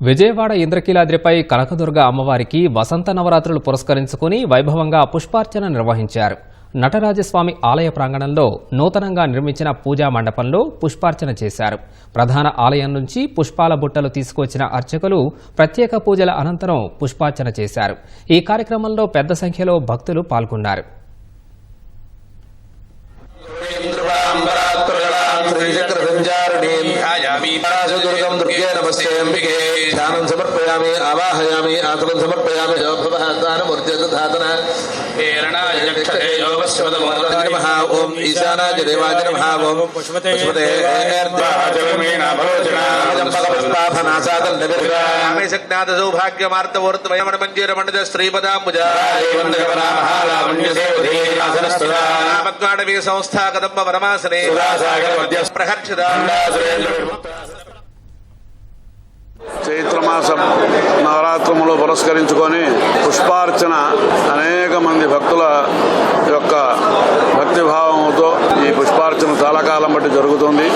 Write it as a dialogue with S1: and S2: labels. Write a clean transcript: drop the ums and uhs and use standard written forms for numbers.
S1: విజయవాడ ఇంద్రకీలాద్రిపై కనకదుర్గ అమ్మవారికి వసంత నవరాత్రులు పురస్కరించుకుని వైభవంగా పుష్పార్చన నిర్వహించారు. నటరాజస్వామి ఆలయ ప్రాంగణంలో నూతనంగా నిర్మించిన పూజా మండపంలో పుష్పార్చన చేశారు. ప్రధాన ఆలయం నుంచి పుష్పాల బుట్టలు తీసుకొచ్చిన అర్చకులు ప్రత్యేక పూజల అనంతరం పుష్పార్చన చేశారు. ఈ కార్యక్రమంలో పెద్ద సంఖ్యలో భక్తులు పాల్గొన్నారు.
S2: दुर्गं दुर्गे नमस्ते अंबिके ध्यानं समर्पयामि आवाहयामि आतलं समर्पयामि जपभवदानमूर्तिर्धातन हेरणाय यक्षते योगस्वदमोदनाय नमः ओम ईशानाय देवाय नमः ओम पुष्पते भगवत्पापनासादं नविर्गामि सज्ञात सौभाग्यमार्तवोर्तवयमन मंजीर मंडज श्रीपदाम्बुजाय वन्दे महालावण्यदेवदेवासनस्तुदामद्वाडवी संस्था कदम्ब परमासने सुरासागर मध्य प्रहर्षदा
S3: చైత్రమాస నవరాత్రములు పురస్కరించుకొని పుష్పార్చన అనేక మంది భక్తుల యొక్క భక్తిభావంతో ఈ పుష్పార్చన చాలా కాలం బట్టి జరుగుతుంది.